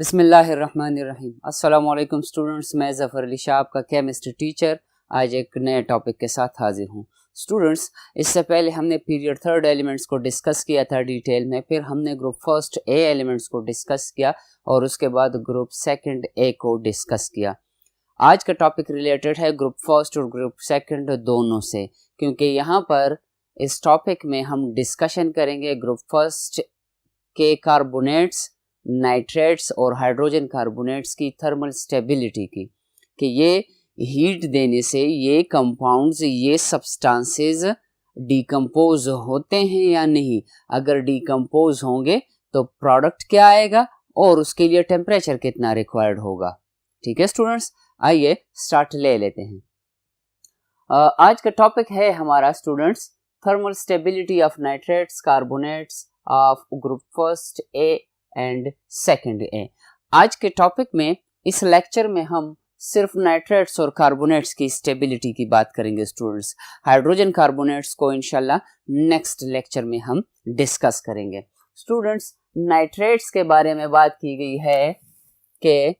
बिस्मिल्लाहिर्रहमानिर्रहीम। अस्सलामुअलैकुम स्टूडेंट्स, मैं ज़फ़र अली शाह आपका केमिस्ट्री टीचर आज एक नए टॉपिक के साथ हाजिर हूँ। स्टूडेंट्स, इससे पहले हमने पीरियड थर्ड एलिमेंट्स को डिस्कस किया था डिटेल में, फिर हमने ग्रुप फर्स्ट ए एलिमेंट्स को डिस्कस किया और उसके बाद ग्रुप सेकंड ए को डिस्कस किया। आज का टॉपिक रिलेटेड है ग्रुप फर्स्ट और ग्रुप सेकंड दोनों से, क्योंकि यहाँ पर इस टॉपिक में हम डिस्कशन करेंगे ग्रुप फर्स्ट के कार्बोनेट्स, नाइट्रेट्स और हाइड्रोजन कार्बोनेट्स की थर्मल स्टेबिलिटी की, कि ये हीट देने से ये कंपाउंड्स, ये सब्सटेंसेस डिकम्पोज होते हैं या नहीं। अगर डिकम्पोज होंगे तो प्रोडक्ट क्या आएगा और उसके लिए टेम्परेचर कितना रिक्वायर्ड होगा। ठीक है स्टूडेंट्स, आइए स्टार्ट ले लेते हैं। आज का टॉपिक है हमारा students thermal stability of nitrates carbonates of group first A and second ए। आज के टॉपिक में इस लेक्चर में हम सिर्फ नाइट्रेट्स और कार्बोनेट्स की स्टेबिलिटी की बात करेंगे स्टूडेंट्स। हाइड्रोजन कार्बोनेट्स को इंशाल्लाह नेक्स्ट लेक्चर में हम डिस्कस करेंगे। स्टूडेंट्स, नाइट्रेट्स के बारे में बात की गई है कि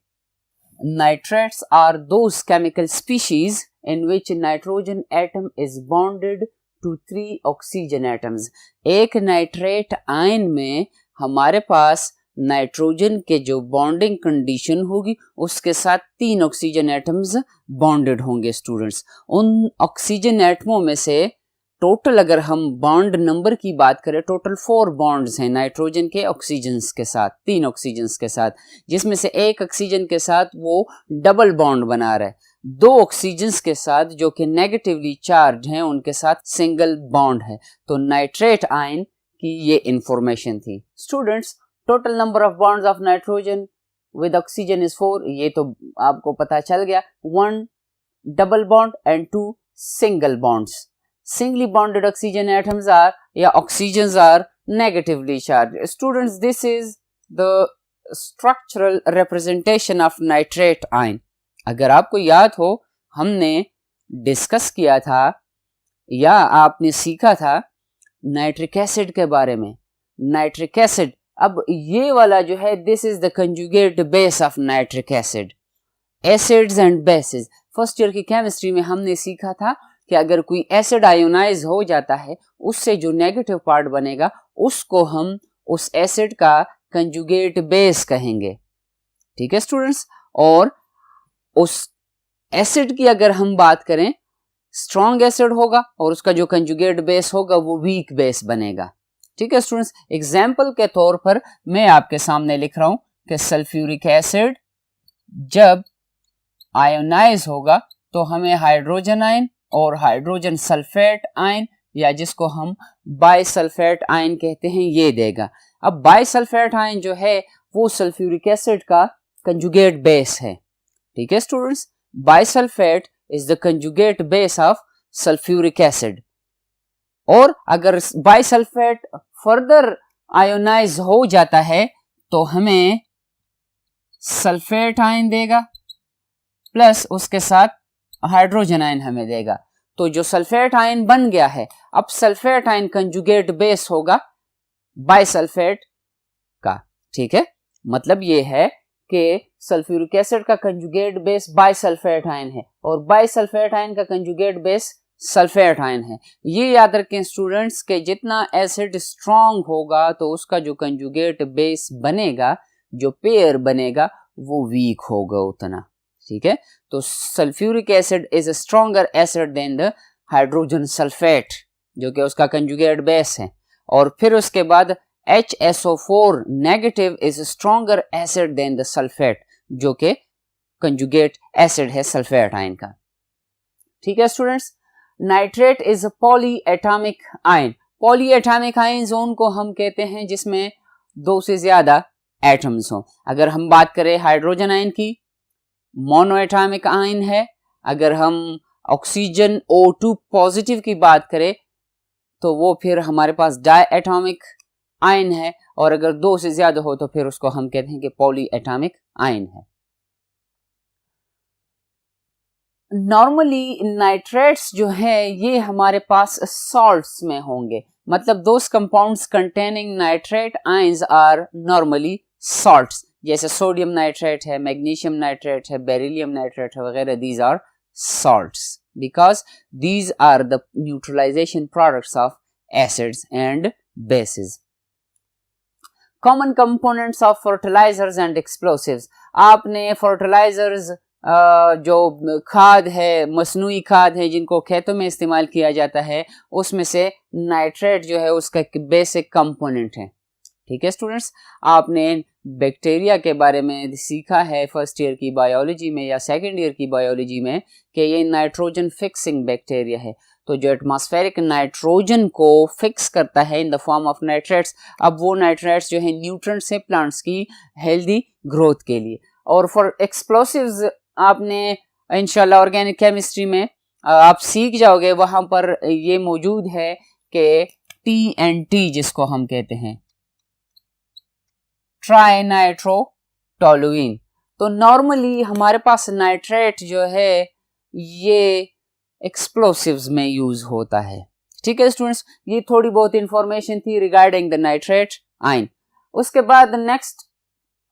nitrates are those chemical species in which nitrogen atom is bonded to 3 oxygen atoms. एक नाइट्रेट आयन में हमारे पास नाइट्रोजन के जो बॉन्डिंग कंडीशन होगी उसके साथ 3 ऑक्सीजन एटम्स बॉन्डेड होंगे स्टूडेंट्स। उन ऑक्सीजन एटमों में से टोटल अगर हम बॉन्ड नंबर की बात करें, टोटल 4 बॉन्ड्स हैं नाइट्रोजन के ऑक्सीजन्स के साथ, 3 ऑक्सीजन्स के साथ, जिसमें से एक ऑक्सीजन के साथ वो डबल बॉन्ड बना रहा है। 2 ऑक्सीजन्स के साथ जो कि नेगेटिवली चार्ज हैं उनके साथ सिंगल बॉन्ड है। तो नाइट्रेट आयन की ये इंफॉर्मेशन थी students. Total number of bonds of nitrogen with oxygen is 4, ये तो आपको पता चल गया। 1 double bond and 2 single bonds. Singly bonded oxygen atoms are oxygens are negatively charged. Students, this is the structural representation of nitrate ion. अगर आपको याद हो, हमने डिस्कस किया था या आपने सीखा था नाइट्रिक एसिड के बारे में। नाइट्रिक एसिड, अब ये वाला जो है, this is the conjugate base of nitric acid. Acids and bases, first year की केमिस्ट्री में हमने सीखा था कि अगर कोई एसिड आयोनाइज हो जाता है, उससे जो नेगेटिव पार्ट बनेगा उसको हम उस एसिड का कंजुगेट बेस कहेंगे। ठीक है स्टूडेंट्स, और उस एसिड की अगर हम बात करें, स्ट्रॉन्ग एसिड होगा और उसका जो कंजुगेट बेस होगा वो वीक बेस बनेगा। ठीक है स्टूडेंट्स, एग्जाम्पल के तौर पर मैं आपके सामने लिख रहा हूं कि सल्फ्यूरिक एसिड जब आयोनाइज होगा तो हमें हाइड्रोजन आयन और हाइड्रोजन सल्फेट आयन, या जिसको हम बाइसल्फेट आयन कहते हैं, ये देगा। अब बाइसल्फेट आयन जो है वो सल्फ्यूरिक एसिड का कंजुगेट बेस है। ठीक है students, bisulphate is the conjugate base of sulphuric acid. और अगर बाइसल्फेट फर्दर आयोनाइज हो जाता है तो हमें सल्फेट आयन देगा प्लस उसके साथ हाइड्रोजन आयन हमें देगा। तो जो सल्फेट आयन बन गया है, अब सल्फेट आयन कंजुगेट बेस होगा बाइसल्फेट का। ठीक है, मतलब ये है कि सल्फ्यूरिक एसिड का कंजुगेट बेस बाइसल्फेट आयन है और बाइसल्फेट आयन का कंजुगेट बेस सल्फेट आयन है। ये याद रखें स्टूडेंट्स के जितना एसिड स्ट्रॉन्ग होगा तो उसका जो कंजुगेट बेस बनेगा, जो पेयर बनेगा, वो वीक होगा उतना। ठीक है, तो sulphuric acid is a stronger acid than the hydrogen sulphate, जो कि उसका कंजुगेट बेस है। और फिर उसके बाद HSO4 negative is a stronger acid than the sulphate, जो कि कंजुगेट एसिड है सल्फेट आयन का। ठीक है students, nitrate is a polyatomic ion. Polyatomic ion जोन को हम कहते हैं जिसमें 2 से ज्यादा एटम्स हो। अगर हम बात करें हाइड्रोजन आयन की, मोनोएटॉमिक आयन है। अगर हम ऑक्सीजन O2 पॉजिटिव की बात करें तो वो फिर हमारे पास डायएटॉमिक आयन है, और अगर 2 से ज्यादा हो तो फिर उसको हम कहते हैं कि पॉलीएटॉमिक आयन है। नॉर्मली नाइट्रेट्स जो है ये हमारे पास सॉल्ट्स में होंगे, मतलब those compounds containing nitrate ions are normally salts, जैसे सोडियम नाइट्रेट है, मैग्नीशियम नाइट्रेट है, बेरिलियम नाइट्रेट है वगैरह, these are salts because these are the neutralization products of acids and bases. Common components of fertilizers and explosives. आपने fertilizers जो खाद है, मसनूई खाद है जिनको खेतों में इस्तेमाल किया जाता है, उसमें से नाइट्रेट जो है उसका एक बेसिक कंपोनेंट है। ठीक है स्टूडेंट्स, आपने बैक्टीरिया के बारे में सीखा है फर्स्ट ईयर की बायोलॉजी में या सेकंड ईयर की बायोलॉजी में कि ये नाइट्रोजन फिक्सिंग बैक्टीरिया है। तो जो एटमॉस्फेरिक नाइट्रोजन को फिक्स करता है in the form of nitrates, अब वो नाइट्रेट्स जो है न्यूट्रिएंट्स है प्लांट्स की हेल्दी ग्रोथ के लिए। और फॉर एक्सप्लोसिव्स आपने इंशाल्लाह ऑर्गेनिक केमिस्ट्री में आप सीख जाओगे, वहां पर ये मौजूद है कि TNT जिसको हम कहते हैं ट्राई नाइट्रोटोलुइन। तो नॉर्मली हमारे पास नाइट्रेट जो है ये एक्सप्लोसिव्स में यूज होता है। ठीक है स्टूडेंट्स, ये थोड़ी बहुत इंफॉर्मेशन थी रिगार्डिंग द नाइट्रेट आयन। उसके बाद नेक्स्ट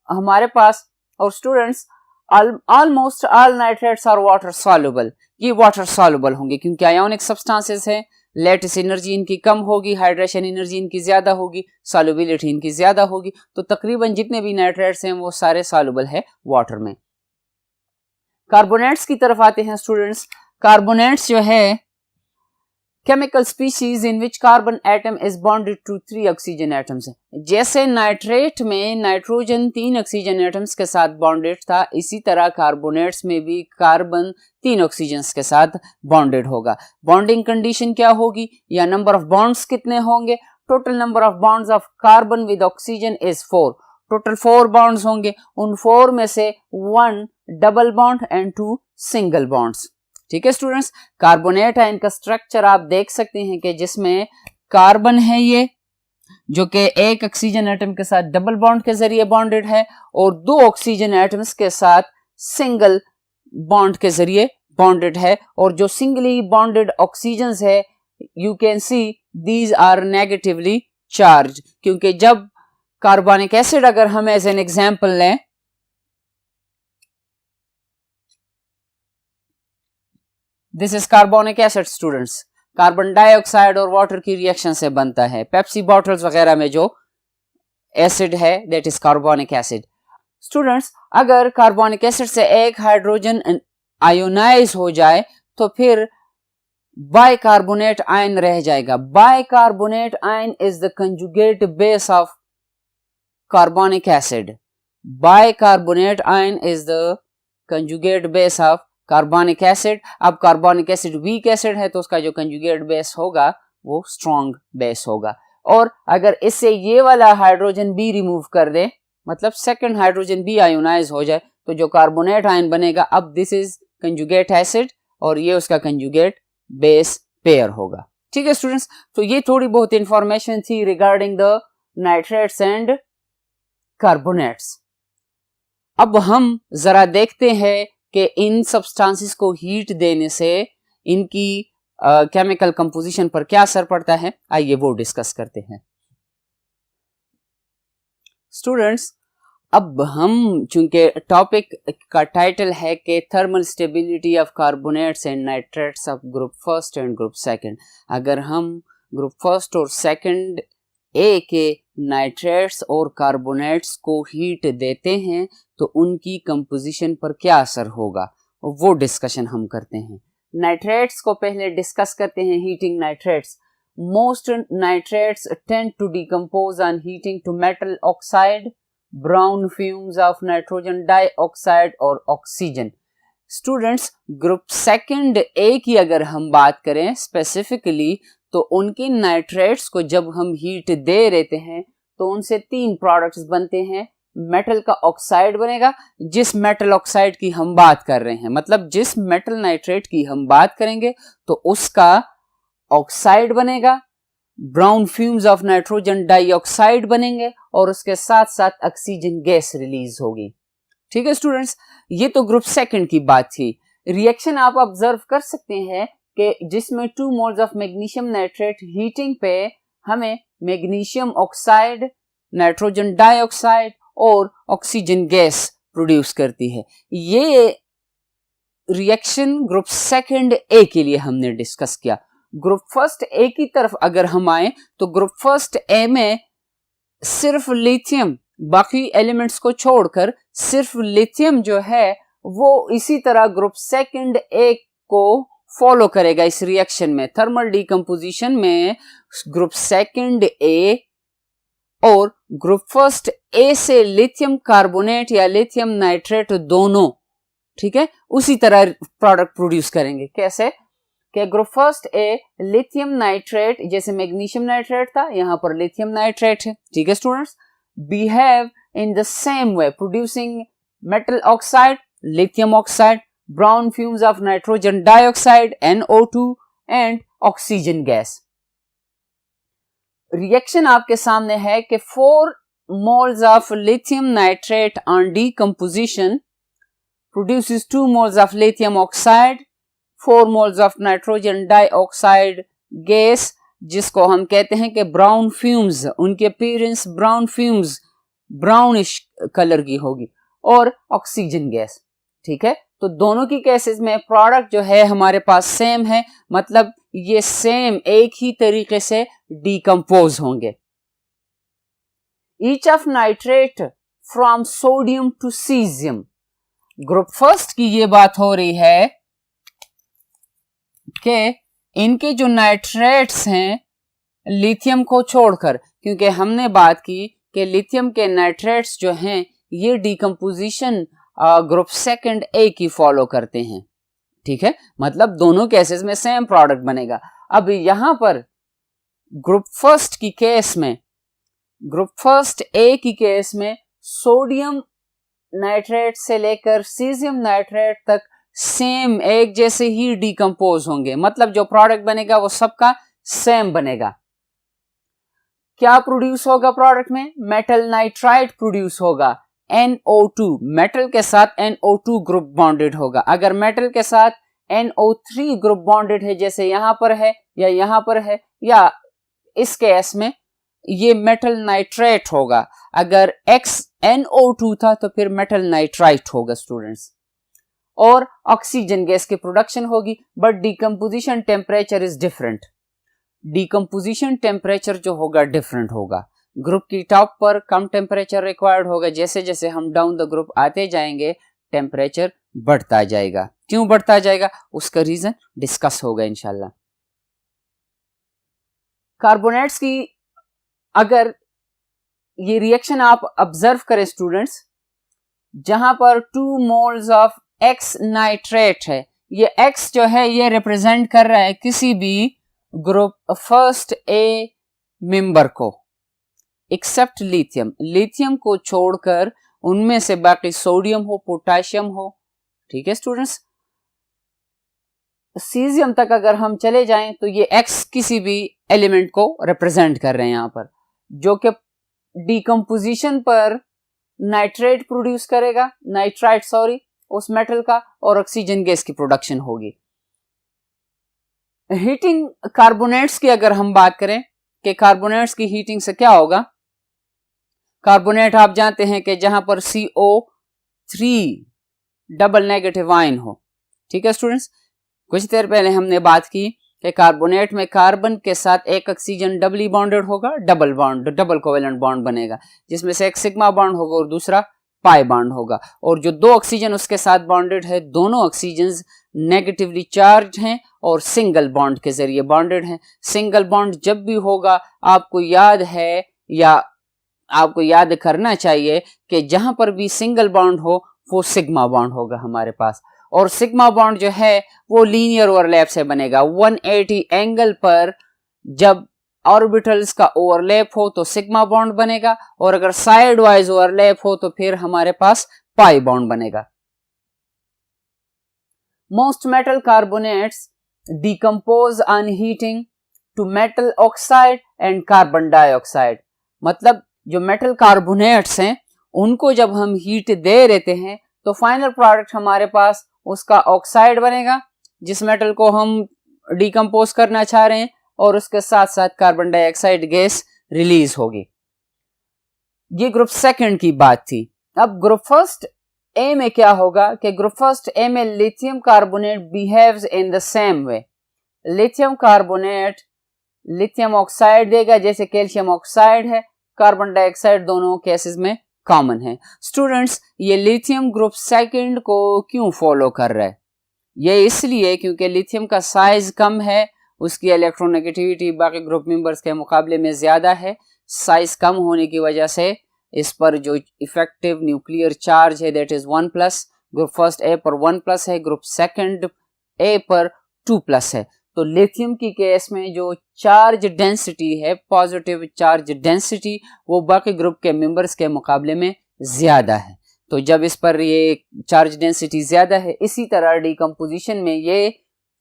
हमारे पास, और students almost all nitrates are water soluble. ये वाटर सॉल्युबल होंगे क्योंकि आयोनिक सब्सटेंसेस है, लेटिस एनर्जी इनकी कम होगी, हाइड्रेशन एनर्जी इनकी ज्यादा होगी, सॉल्युबिलिटी इनकी ज्यादा होगी। तो तकरीबन जितने भी नाइट्रेट्स हैं वो सारे सॉल्युबल है वाटर में। कार्बोनेट्स की तरफ आते हैं स्टूडेंट्स। कार्बोनेट्स जो है chemical species in which carbon atom is bonded to 3 oxygen atoms. जैसे नाइट्रेट में नाइट्रोजन 3 ऑक्सीजन एटम्स के साथ बॉन्डेड था, इसी तरह कार्बोनेट्स में भी कार्बन 3 ऑक्सीजन के साथ बॉन्डेड होगा। बॉन्डिंग कंडीशन क्या होगी या नंबर ऑफ बॉन्ड्स कितने होंगे? Total number of bonds of carbon with oxygen is 4। Total 4 bonds होंगे, उन 4 में से 1 double bond and 2 single bonds. ठीक है स्टूडेंट्स, कार्बोनेट आयन का स्ट्रक्चर आप देख सकते हैं कि जिसमें कार्बन है ये जो कि एक ऑक्सीजन एटम के साथ डबल बॉन्ड के जरिए बॉन्डेड है और 2 ऑक्सीजन एटम्स के साथ सिंगल बॉन्ड के जरिए बॉन्डेड है। और जो सिंगली बॉन्डेड ऑक्सीजन्स है you can see these are negatively charge, क्योंकि जब कार्बोनिक एसिड अगर हम एज एन एग्जांपल लें, this is carbonic acid students, carbon dioxide और वाटर की रिएक्शन से बनता है। पेप्सी बॉटल्स वगैरह में जो एसिड है that is carbonic acid. Students, अगर कार्बोनिक एसिड से एक हाइड्रोजन आयोनाइज हो जाए तो फिर बाइकार्बोनेट आयन रह जाएगा। Bicarbonate ion is the conjugate base of carbonic acid. Bicarbonate ion is the conjugate base of carbonic acid. अब कार्बोनिक एसिड वीक एसिड है तो उसका जो कंजुगेट बेस होगा वो स्ट्रॉन्ग बेस होगा। और अगर इससे ये वाला हाइड्रोजन बी रिमूव कर दे, मतलब सेकंड हाइड्रोजन बी आयोनाइज हो जाए, तो जो कार्बोनेट आयन बनेगा, अब दिस इज कंजुगेट एसिड और ये उसका कंजुगेट बेस पेयर होगा। ठीक है स्टूडेंट्स, तो ये थोड़ी बहुत इंफॉर्मेशन थी regarding the nitrates and carbonates. अब हम जरा देखते हैं कि इन सब्सटेंसेस को हीट देने से इनकी केमिकल कंपोजिशन पर क्या असर पड़ता है। आइए वो डिस्कस करते हैं। स्टूडेंट्स, अब हम चूंकि टॉपिक का टाइटल है कि thermal stability of carbonates and nitrates of group first and group second, अगर हम ग्रुप फर्स्ट और सेकंड ए के नाइट्रेट्स और कार्बोनेट्स को हीट देते हैं तो उनकी कंपोजिशन पर क्या असर होगा, वो डिस्कशन हम करते हैं। नाइट्रेट्स को पहले डिस्कस करते हैं। Heating nitrates, most nitrates tend to decompose on heating to metal oxide, brown fumes of nitrogen dioxide और oxygen. Students, group second A की अगर हम बात करें स्पेसिफिकली, तो उनके नाइट्रेट्स को जब हम हीट दे देते हैं तो उनसे 3 प्रोडक्ट्स बनते हैं। मेटल का ऑक्साइड बनेगा, जिस मेटल ऑक्साइड की हम बात कर रहे हैं, मतलब जिस मेटल नाइट्रेट की हम बात करेंगे तो उसका ऑक्साइड बनेगा, brown fumes of nitrogen dioxide बनेंगे और उसके साथ साथ ऑक्सीजन गैस रिलीज होगी। ठीक है स्टूडेंट्स, ये तो ग्रुप सेकंड की बात थी। रिएक्शन आप ऑब्जर्व कर सकते हैं कि जिसमें 2 moles of magnesium nitrate heating पे हमें मैग्नीशियम ऑक्साइड, नाइट्रोजन डाइऑक्साइड और ऑक्सीजन गैस प्रोड्यूस करती है। ये रिएक्शन ग्रुप सेकंड ए के लिए हमने डिस्कस किया। ग्रुप फर्स्ट ए की तरफ अगर हम आए तो ग्रुप फर्स्ट ए में सिर्फ लिथियम, बाकी एलिमेंट्स को छोड़कर सिर्फ लिथियम जो है वो इसी तरह ग्रुप सेकंड ए को फॉलो करेगा इस रिएक्शन में। थर्मल डिकम्पोजिशन में ग्रुप सेकंड ए और ग्रुप फर्स्ट ए से लिथियम कार्बोनेट या लिथियम नाइट्रेट दोनों, ठीक है, उसी तरह प्रोडक्ट प्रोड्यूस करेंगे। कैसे कि ग्रुप फर्स्ट ए लिथियम नाइट्रेट, जैसे मैग्नीशियम नाइट्रेट था, यहां पर लिथियम नाइट्रेट है, ठीक है students, behave in the same way producing metal oxide, lithium oxide, brown fumes of nitrogen dioxide NO2 and oxygen gas. Reaction आपके सामने है कि 4 moles of lithium nitrate on decomposition produces 2 moles of lithium oxide, 4 moles of nitrogen dioxide gas, जिसको हम कहते हैं कि brown fumes, उनकी appearance brown fumes, brownish colour की होगी, और ऑक्सीजन गैस, ठीक है। तो दोनों की केसेस में प्रोडक्ट जो है हमारे पास सेम है, मतलब ये सेम एक ही तरीके से डिकम्पोज होंगे। Each of nitrate from sodium to caesium, group first की ये बात हो रही है कि इनके जो नाइट्रेट्स हैं लिथियम को छोड़कर, क्योंकि हमने बात की कि लिथियम के नाइट्रेट्स जो हैं ये डिकम्पोजिशन ग्रुप सेकंड ए की फॉलो करते हैं, ठीक है, मतलब दोनों केसेस में सेम प्रोडक्ट बनेगा। अब यहां पर ग्रुप फर्स्ट की केस में, ग्रुप फर्स्ट ए की केस में सोडियम नाइट्रेट से लेकर सीजियम नाइट्रेट तक सेम एक जैसे ही डिकम्पोज होंगे, मतलब जो प्रोडक्ट बनेगा वो सबका सेम बनेगा। क्या प्रोड्यूस होगा प्रोडक्ट में? मेटल नाइट्राइड प्रोड्यूस होगा, NO2, मेटल के साथ NO2 ग्रुप बॉन्डेड होगा। अगर मेटल के साथ NO3 ग्रुप बॉन्डेड है, जैसे यहां पर है या यहां पर है, या इस केस में ये मेटल नाइट्रेट होगा। अगर NO2 था तो फिर मेटल नाइट्राइट होगा स्टूडेंट्स, और ऑक्सीजन गैस की प्रोडक्शन होगी। But decomposition temperature is different, decomposition temperature जो होगा डिफरेंट होगा। ग्रुप की टॉप पर कम टेम्परेचर रिक्वायर्ड होगा, जैसे जैसे हम डाउन द ग्रुप आते जाएंगे टेम्परेचर बढ़ता जाएगा। क्यों बढ़ता जाएगा उसका रीजन डिस्कस होगा इंशाल्लाह। कार्बोनेट्स की अगर ये रिएक्शन आप ऑब्जर्व करें स्टूडेंट्स, जहां पर 2 moles ऑफ X नाइट्रेट है, ये X जो है ये रिप्रेजेंट कर रहा है किसी भी ग्रुप फर्स्ट ए मेंबर को, एक्सेप्ट लिथियम, लिथियम को छोड़कर उनमें से बाकी सोडियम हो, पोटाशियम हो, ठीक है स्टूडेंट्स। सीजियम तक अगर हम चले जाएं तो ये X किसी भी एलिमेंट को रिप्रेजेंट कर रहे हैं यहां पर, जो कि डिकम्पोजिशन पर नाइट्रेट प्रोड्यूस करेगा, नाइट्राइट सॉरी, उस मेटल का, और ऑक्सीजन गैस की प्रोडक्शन होगी। हीटिंग कार्बोनेट्स की अगर हम बात करें कि कार्बोनेट्स की हीटिंग से क्या होगा, कार्बोनेट आप जानते हैं कि जहां पर CO3 डबल नेगेटिव आयन हो, ठीक है स्टूडेंट्स। कुछ देर पहले हमने बात की कि कार्बोनेट में कार्बन के साथ एक ऑक्सीजन डबली बॉन्डेड होगा, double bond, double covalent bond बनेगा, जिसमें से एक सिग्मा बॉन्ड होगा और दूसरा पाई बॉन्ड होगा, और जो 2 ऑक्सीजन उसके साथ बॉन्डेड है, दोनों ऑक्सीजन नेगेटिवली चार्ज हैं और सिंगल बॉन्ड के जरिए बॉन्डेड हैं। सिंगल बॉन्ड जब भी होगा आपको याद है या आपको याद करना चाहिए कि जहां पर भी सिंगल बॉन्ड हो वो सिग्मा बॉन्ड होगा हमारे पास, और सिग्मा बॉन्ड जो है वो लीनियर ओवरलैप से बनेगा। 180 एंगल पर जब ऑर्बिटल्स का ओवरलैप हो तो सिग्मा बॉन्ड बनेगा, और अगर साइड वाइज ओवरलैप हो तो फिर हमारे पास पाई बॉन्ड बनेगा। Most metal carbonates decompose on heating to metal oxide and carbon dioxide, मतलब जो मेटल कार्बोनेट्स हैं उनको जब हम हीट दे देते हैं तो फाइनल प्रोडक्ट हमारे पास उसका ऑक्साइड बनेगा, जिस मेटल को हम डिकम्पोज करना चाह रहे हैं, और उसके साथ साथ कार्बन डाइऑक्साइड गैस रिलीज होगी। ये ग्रुप सेकंड की बात थी। अब ग्रुप फर्स्ट ए में क्या होगा कि ग्रुप फर्स्ट ए में lithium carbonate behaves in the same way. Lithium carbonate lithium oxide देगा जैसे कैल्शियम ऑक्साइड है, कार्बन डाइऑक्साइड दोनों केसेस में कॉमन है। स्टूडेंट्स, ये लिथियम ग्रुप सेकंड को क्यों फॉलो कर रहा है? ये इसलिए क्योंकि लिथियम का साइज कम है, उसकी इलेक्ट्रोनेगेटिविटी बाकी ग्रुप मेंबर्स के मुकाबले में ज्यादा है। साइज कम होने की वजह से इस पर जो इफेक्टिव न्यूक्लियर चार्ज है दैट इज 1+, ग्रुप फर्स्ट ए पर 1+ है, ग्रुप सेकंड ए पर 2+ है। तो लिथियम की केस में जो चार्ज डेंसिटी है, पॉजिटिव चार्ज डेंसिटी, वो बाकी ग्रुप के मेंबर्स के मुकाबले में ज्यादा है। तो जब इस पर ये चार्ज डेंसिटी ज्यादा है, इसी तरह डिकम्पोजिशन में ये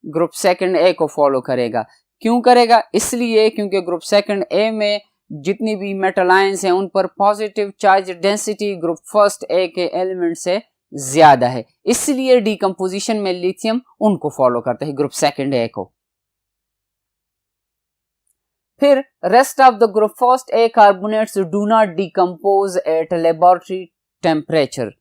ग्रुप सेकंड ए को फॉलो करेगा। क्यों करेगा? इसलिए क्योंकि ग्रुप सेकंड ए में जितनी भी मेटल आयंस हैं उन पर positive charge density group first A के एलिमेंट से ज्यादा है, इसलिए डिकम्पोजिशन में लिथियम उनको फॉलो करता है, ग्रुप सेकंड ए को। फिर rest of the group first A carbonates do not decompose at laboratory temperature.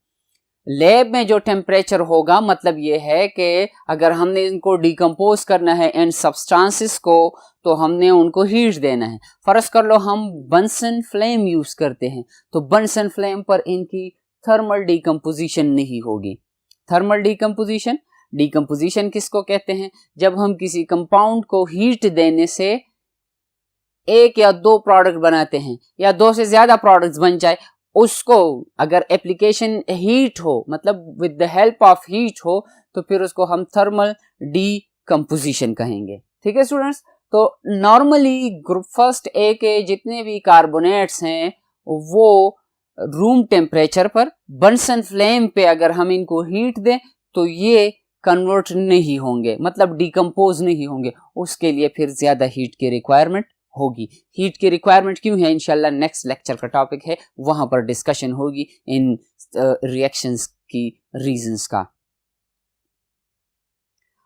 Lab में जो टेम्परेचर होगा, मतलब ये है कि अगर हमने इनको डिकम्पोज करना है इन सब्सटेंसेस को, तो हमने उनको हीट देना है। फर्ज कर लो हम बंसन फ्लेम यूज करते हैं, तो बंसन फ्लेम पर इनकी थर्मल डिकम्पोजिशन नहीं होगी। थर्मल डिकम्पोजिशन किसको कहते हैं? जब हम किसी कंपाउंड को हीट देने से एक या दो प्रोडक्ट बनाते हैं या दो से ज्यादा प्रोडक्ट्स बन जाए, उसको अगर एप्लीकेशन हीट हो, मतलब with the help of heat हो, तो फिर उसको हम थर्मल डिकम्पोजिशन कहेंगे। ठीक है स्टूडेंट्स, तो नॉर्मली ग्रुप फर्स्ट ए के जितने भी कार्बोनेट्स हैं वो रूम टेम्परेचर पर बंसन फ्लेम पे अगर हम इनको हीट दें तो ये कन्वर्ट नहीं होंगे, मतलब डिकम्पोज नहीं होंगे। उसके लिए फिर ज्यादा हीट की रिक्वायरमेंट होगी। हीट की रिक्वायरमेंट क्यों है, इंशाल्लाह नेक्स्ट लेक्चर का टॉपिक है, वहां पर डिस्कशन होगी इन रिएक्शंस की रीजंस का।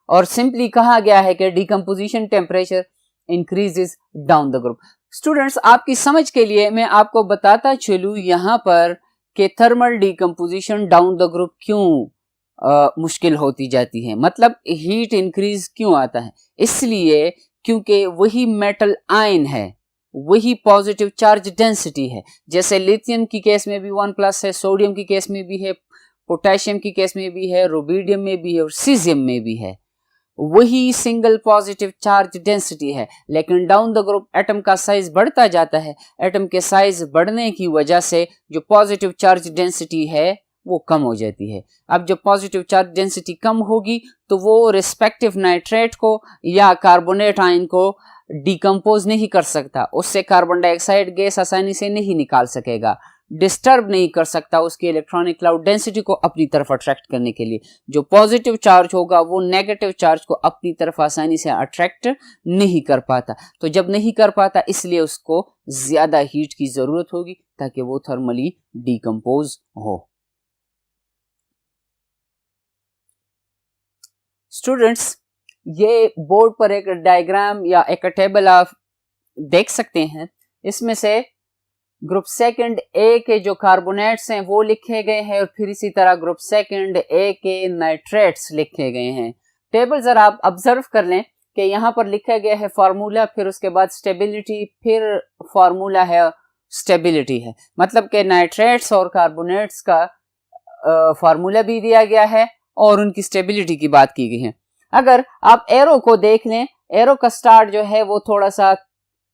और सिंपली कहा गया है कि decomposition temperature increases down the group. Students, आपकी समझ के लिए मैं आपको बताता चलूं यहां पर कि thermal decomposition down the group क्यों मुश्किल होती जाती है, मतलब हीट इंक्रीज क्यों आता है। इसलिए क्योंकि वही मेटल आयन है, वही पॉजिटिव चार्ज डेंसिटी है। जैसे लिथियम की केस में भी 1+ है, सोडियम की केस में भी है, पोटेशियम की केस में भी है, रुबिडियम में भी है और सीजियम में भी है, वही सिंगल पॉजिटिव चार्ज डेंसिटी है। लेकिन डाउन द ग्रुप एटम का साइज बढ़ता जाता है। एटम के साइज बढ़ने की वजह से जो पॉजिटिव चार्ज डेंसिटी है वो कम हो जाती है। अब जब पॉजिटिव चार्ज डेंसिटी कम होगी तो वो रिस्पेक्टिव नाइट्रेट को या कार्बोनेट आयन को डिकम्पोज नहीं कर सकता, उससे कार्बन डाइऑक्साइड गैस आसानी से नहीं निकाल सकेगा, डिस्टर्ब नहीं कर सकता उसकी इलेक्ट्रॉनिक क्लाउड डेंसिटी को अपनी तरफ अट्रैक्ट करने के लिए। जो पॉजिटिव चार्ज होगा वो नेगेटिव चार्ज को अपनी तरफ आसानी से अट्रैक्ट नहीं कर पाता। तो जब नहीं कर पाता, इसलिए उसको ज्यादा हीट की जरूरत होगी ताकि वो थर्मली डिकम्पोज हो। स्टूडेंट्स, ये बोर्ड पर एक डायग्राम या एक टेबल आप देख सकते हैं। इसमें से ग्रुप सेकंड ए के जो कार्बोनेट्स हैं वो लिखे गए हैं और फिर इसी तरह ग्रुप सेकंड ए के नाइट्रेट्स लिखे गए हैं। टेबल जरा आप ऑब्जर्व कर लें कि यहाँ पर लिखा गया है फार्मूला, फिर उसके बाद स्टेबिलिटी, फिर फार्मूला है स्टेबिलिटी है, मतलब कि नाइट्रेट्स और कार्बोनेट्स का फार्मूला भी दिया गया है और उनकी स्टेबिलिटी की बात की गई है। अगर आप एरो को देख लें, एरो का स्टार्ट जो है वो थोड़ा सा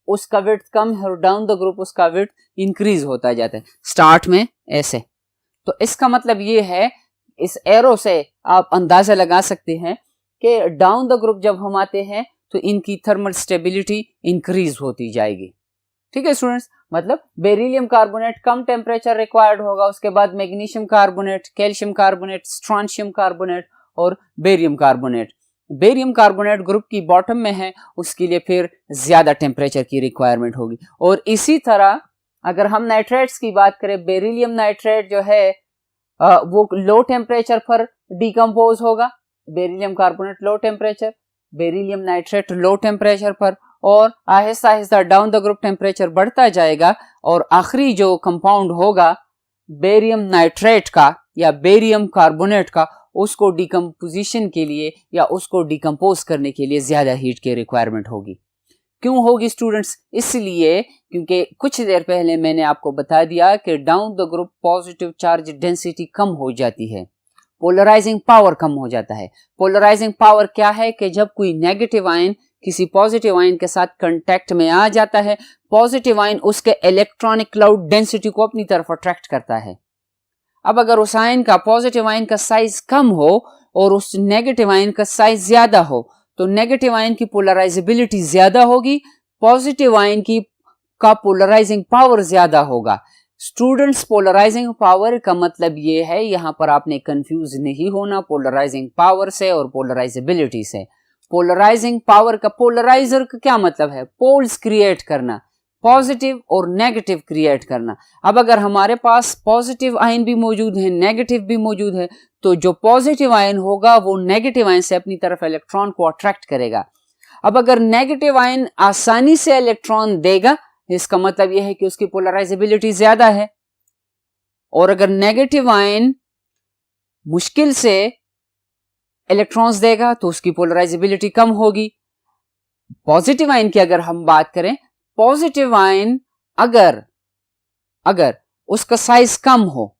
उसका विड्थ कम है और डाउन द ग्रुप उसका विड्थ इंक्रीज होता जाता है, स्टार्ट में ऐसे। तो इसका मतलब ये है, इस एरो से आप अंदाजा लगा सकते हैं कि डाउन द ग्रुप जब हम आते हैं तो इनकी थर्मल स्टेबिलिटी इंक्रीज होती जाएगी। ठीक है स्टूडेंट्स, मतलब बेरिलियम कार्बोनेट कम टेम्परेचर रिक्वायर्ड होगा, उसके बाद magnesium carbonate, calcium carbonate, strontium carbonate और barium carbonate. Barium carbonate group की बॉटम में है, उसके लिए फिर ज्यादा टेम्परेचर की रिक्वायरमेंट होगी। और इसी तरह अगर हम नाइट्रेट्स की बात करें, बेरिलियम नाइट्रेट जो है वो लो टेम्परेचर पर डिकम्पोज होगा, beryllium carbonate low temperature, beryllium nitrate low temperature पर, और Aahista Aahista down the group temperature बढ़ता जाएगा और आखिरी जो कंपाउंड होगा बेरियम नाइट्रेट का या बेरियम कार्बोनेट का, उसको डिकम्पोजिशन के लिए या उसको डिकम्पोज करने के लिए ज़्यादा हीट की रिक्वायरमेंट होगी। क्यों होगी स्टूडेंट्स? इसलिए क्योंकि कुछ देर पहले मैंने आपको बता दिया कि down the group positive charge density कम हो जाती है, पोलराइजिंग पावर कम हो जाता है। पोलराइजिंग पावर क्या है कि जब कोई नेगेटिव आयन किसी पॉजिटिव आयन के साथ कांटेक्ट में आ जाता है, पॉजिटिव आयन उसके इलेक्ट्रॉनिक क्लाउड डेंसिटी को अपनी तरफ अट्रैक्ट करता है। अब अगर उस आयन का पॉजिटिव आयन का साइज कम हो और उस नेगेटिव आयन का साइज ज्यादा हो, तो नेगेटिव आयन की पोलराइजेबिलिटी ज्यादा होगी, पॉजिटिव आयन की का पोलराइजिंग पावर ज्यादा होगा। स्टूडेंट्स, पोलराइजिंग पावर का मतलब ये है, यहां पर आपने कंफ्यूज नहीं होना पोलराइजिंग पावर से और पोलराइजेबिलिटी से। पोलराइजिंग पावर का, पोलराइजर का क्या मतलब है? पोल्स क्रिएट करना, पॉजिटिव और नेगेटिव क्रिएट करना। अब अगर हमारे पास पॉजिटिव आयन भी मौजूद है, नेगेटिव भी मौजूद है, तो जो पॉजिटिव आयन होगा वो नेगेटिव आयन से अपनी तरफ इलेक्ट्रॉन को अट्रैक्ट करेगा। अब अगर नेगेटिव आयन आसानी से इलेक्ट्रॉन देगा, इसका मतलब यह है कि उसकी पोलराइजेबिलिटी ज्यादा है, और अगर नेगेटिव आयन मुश्किल से इलेक्ट्रॉन्स देगा तो उसकी पोलराइजेबिलिटी कम होगी। पॉजिटिव आयन की अगर हम बात करें, पॉजिटिव आयन अगर उसका साइज कम हो,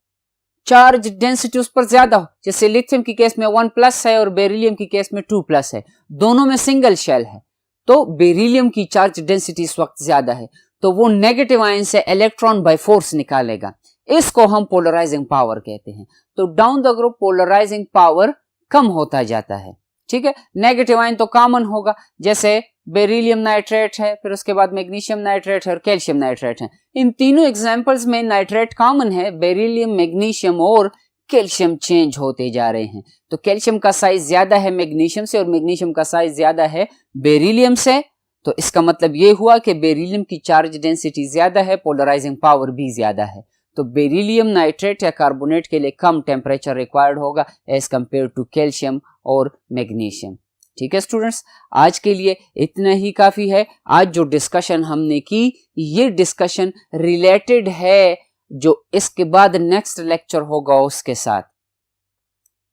चार्ज डेंसिटी उस पर ज्यादा हो, जैसे लिथियम की केस में 1+ है और बेरिलियम की केस में 2+ है, दोनों में सिंगल शेल है, तो बेरिलियम की चार्ज डेंसिटी इस वक्त ज्यादा है, तो वो नेगेटिव आयन से इलेक्ट्रॉन बाय फोर्स निकालेगा। इसको हम पोलराइजिंग पावर कहते हैं। तो down the group polarising power कम होता जाता है। ठीक है, नेगेटिव आयन तो कॉमन होगा, जैसे बेरिलियम नाइट्रेट है, फिर उसके बाद मैग्नीशियम नाइट्रेट है और कैल्शियम नाइट्रेट है। इन तीनों एग्जांपल्स में नाइट्रेट कॉमन है, बेरिलियम, मैग्नीशियम और कैल्शियम चेंज होते जा रहे हैं। तो कैल्शियम का साइज ज्यादा है मैग्नीशियम से और मैग्नीशियम का साइज ज्यादा है बेरिलियम से, तो इसका मतलब ये हुआ कि बेरिलियम की चार्ज डेंसिटी ज्यादा है, पोलराइजिंग पावर भी ज्यादा है। तो बेरिलियम नाइट्रेट या कार्बोनेट के लिए कम टेम्परेचर रिक्वायर्ड होगा एज कंपेयर टू कैल्शियम और मैग्नीशियम। ठीक है स्टूडेंट्स, आज के लिए इतना ही काफी है। आज जो डिस्कशन हमने की, ये डिस्कशन रिलेटेड है जो इसके बाद नेक्स्ट लेक्चर होगा उसके साथ।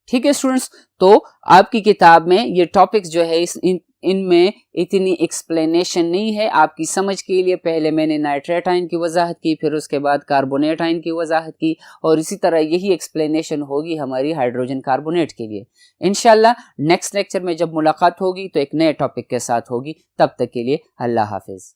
ठीक है स्टूडेंट्स, तो आपकी किताब में ये टॉपिक्स जो है इनमें इतनी एक्सप्लेनेशन नहीं है। आपकी समझ के लिए पहले मैंने नाइट्रेट आयन की वजाहत की, फिर उसके बाद कार्बोनेट आयन की वजाहत की, और इसी तरह यही एक्सप्लेनेशन होगी हमारी हाइड्रोजन कार्बोनेट के लिए। इंशाल्लाह नेक्स्ट लेक्चर में जब मुलाकात होगी तो एक नए टॉपिक के साथ होगी। तब तक के लिए अल्लाह हाफिज।